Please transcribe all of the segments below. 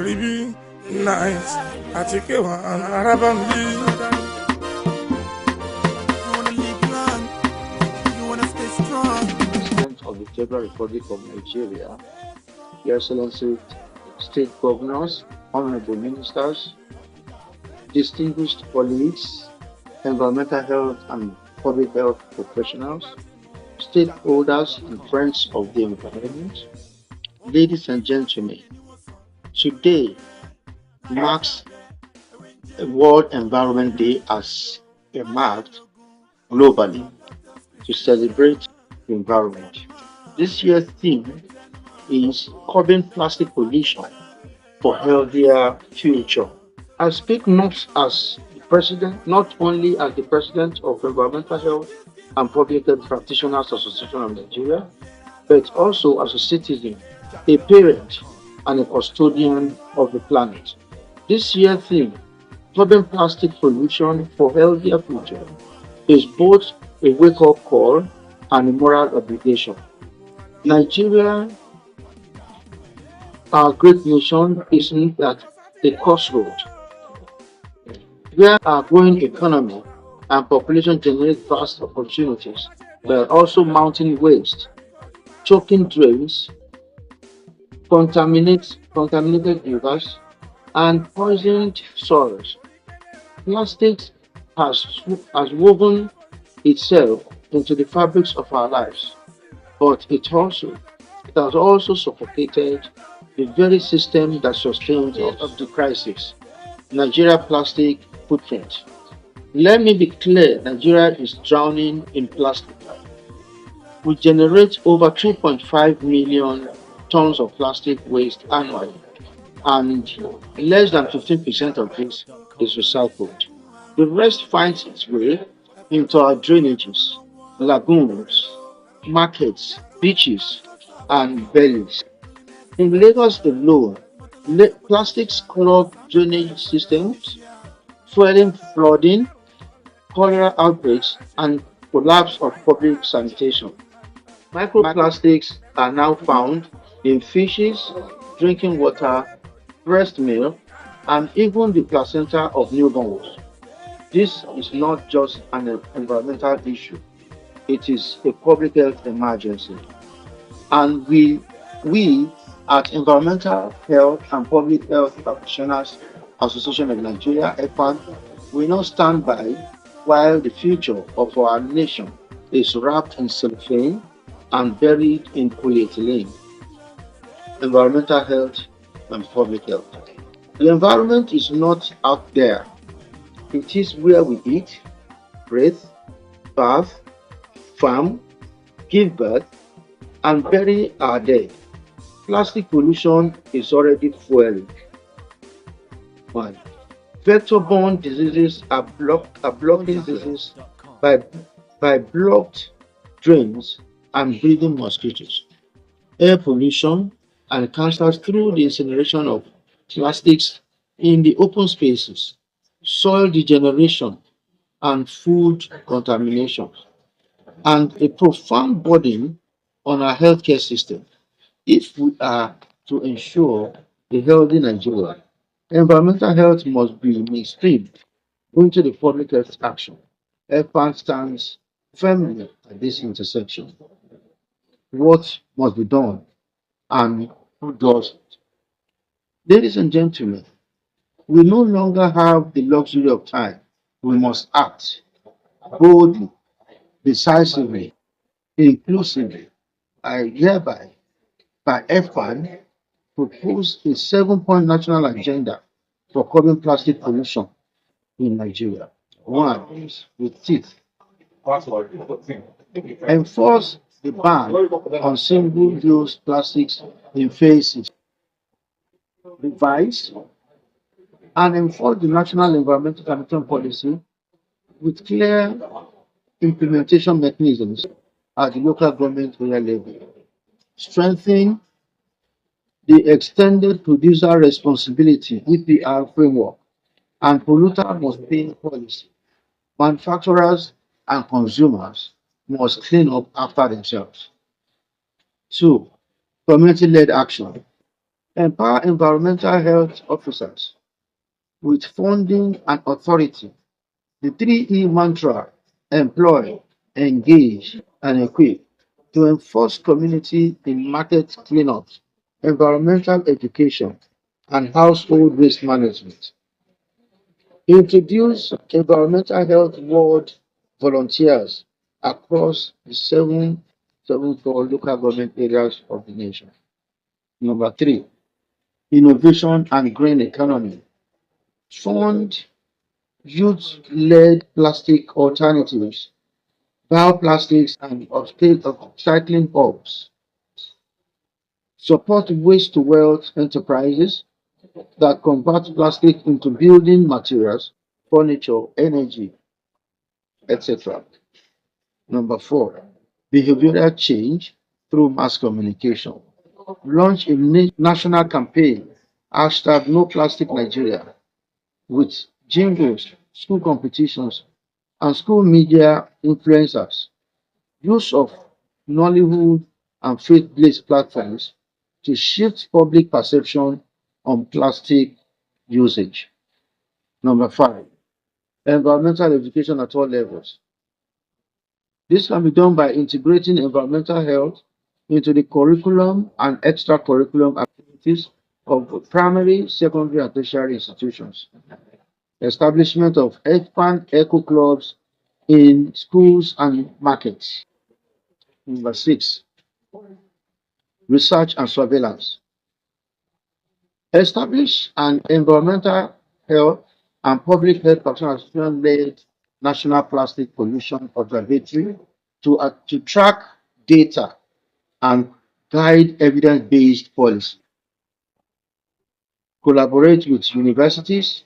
Ribi, nice. Atike one, Arabambi. You wanna live long, you wanna stay strong. President of the Federal Republic of Nigeria, Your Excellency, State Governors, Honorable Ministers, distinguished colleagues, environmental health and public health professionals, stakeholders and friends of the environment, ladies and gentlemen, today marks World Environment Day as a marked globally to celebrate the environment. This year's theme is curbing plastic pollution for healthier future. I speak not as the president, not only as the president of Environmental Health and Public Health Practitioners Association of Nigeria, but also as a citizen, a parent, and a custodian of the planet. This year's theme, curbing plastic pollution for healthier future, is both a wake-up call and a moral obligation. Nigeria, our great nation, is at a crossroad where our growing economy and population generate vast opportunities, but also mounting waste, choking drains, contaminated rivers, and poisoned soils. Plastics has woven itself into the fabrics of our lives, but it has also suffocated the very system that sustains us of the crisis. Nigeria plastic footprint. Let me be clear, Nigeria is drowning in plastic. We generate over 3.5 million tons of plastic waste annually, and less than 15% of this is recycled. The rest finds its way into our drainages, lagoons, markets, beaches, and bellies. In Lagos alone, plastics clog drainage systems, fueling flooding, cholera outbreaks, and collapse of public sanitation. Microplastics are now found in fishes, drinking water, breast milk, and even the placenta of newborns. This is not just an environmental issue, it is a public health emergency. And we at Environmental Health and Public Health Practitioners Association of Nigeria, EPAN, will not stand by while the future of our nation is wrapped in cellophane and buried in polyethylene. Environmental health and public health. The environment is not out there. It is where we eat, breathe, bath, farm, give birth, and bury our dead. Plastic pollution is already fueling. One. Vector-borne diseases are blocking diseases by, by blocked drains and breeding mosquitoes. Air pollution and cancers through the incineration of plastics in the open spaces, soil degeneration, and food contamination, and a profound burden on our healthcare system. If we are to ensure a healthy Nigeria, environmental health must be mainstreamed into the public health action. EPAN stands firmly at this intersection. What must be done and who does it? Ladies and gentlemen, we no longer have the luxury of time. We must act boldly, decisively, inclusively. I hereby, by EPAN, propose a 7-point national agenda for curbing plastic pollution in Nigeria. One, with teeth. Enforce the ban on single-use plastics in phases. Revise and enforce the National Environmental Sanitation Policy with clear implementation mechanisms at the local government area level. Strengthen the Extended Producer Responsibility (EPR) framework and polluter must pay policy. Manufacturers and consumers must clean up after themselves. Two, community-led action. Empower environmental health officers with funding and authority. The 3E mantra: employ, engage, and equip to enforce community in market cleanups, environmental education, and household waste management. Introduce environmental health ward volunteers across the 774 local government areas of the nation. Number three, innovation and green economy. Fund youth-led plastic alternatives, bioplastics, and upcycling hubs. Support waste-to-wealth enterprises that convert plastic into building materials, furniture, energy, etc. Number four, behavioral change through mass communication. Launch a national campaign, hashtag No Plastic Nigeria, with jingles, school competitions, and school media influencers. Use of Nollywood and faith-based platforms to shift public perception on plastic usage. Number five, environmental education at all levels. This can be done by integrating environmental health into the curriculum and extracurriculum activities of primary, secondary, and tertiary institutions. Establishment of expand eco clubs in schools and markets. Number six, research and surveillance. Establish an environmental health and public health association led national plastic pollution observatory to track data and guide evidence based policy. Collaborate with universities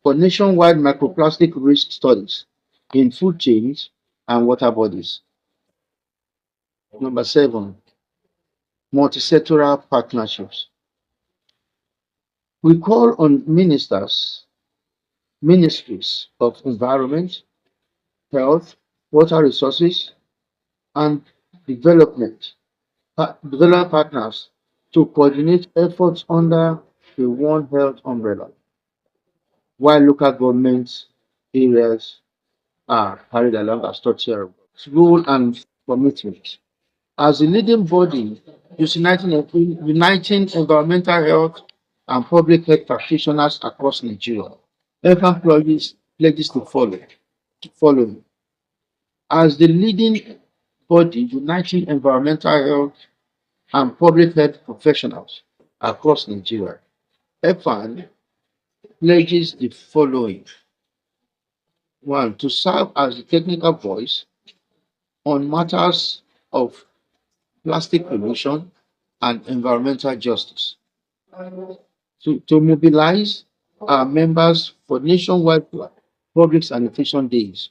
for nationwide microplastic risk studies in food chains and water bodies. Number seven, multisectoral partnerships. We call on ministries of environment, health, water resources, and develop partners to coordinate efforts under the One Health umbrella, while local government areas are carried along as tertiary. Role and commitment. As a leading body uniting environmental health and public health practitioners across Nigeria, EFA pledges to follow. As the leading body uniting environmental health and public health professionals across Nigeria, EFAN pledges the following. One, to serve as the technical voice on matters of plastic pollution and environmental justice. To mobilize our members for nationwide public sanitation days,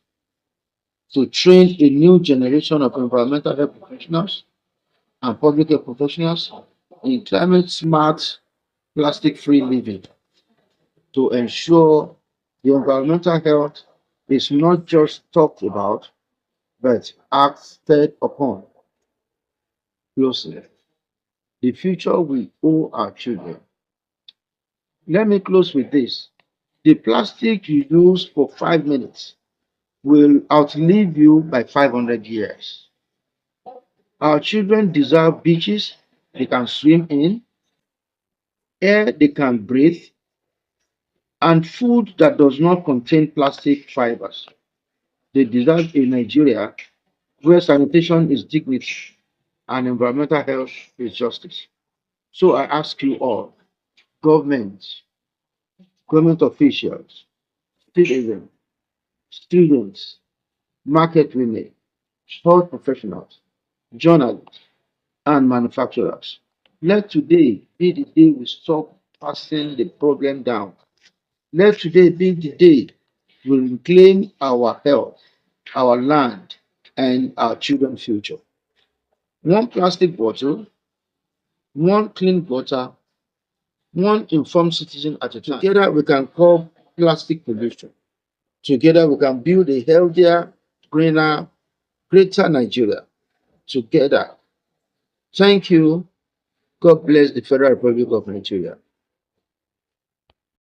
to train a new generation of environmental health professionals and public health professionals in climate smart, plastic free living, to ensure the environmental health is not just talked about but acted upon closely. The future we owe our children. Let me close with this. The plastic you use for 5 minutes will outlive you by 500 years. Our children deserve beaches they can swim in, air they can breathe, and food that does not contain plastic fibers. They deserve a Nigeria where sanitation is dignity and environmental health is justice. So I ask you all, government, government officials, citizens, students, market women, health professionals, journalists, and manufacturers. Let today be the day we stop passing the problem down. Let today be the day we reclaim our health, our land, and our children's future. One plastic bottle, one clean water, one informed citizen at a time. Together we can curb plastic pollution. Together we can build a healthier, greener, greater Nigeria. Together. Thank you God bless the Federal Republic of Nigeria.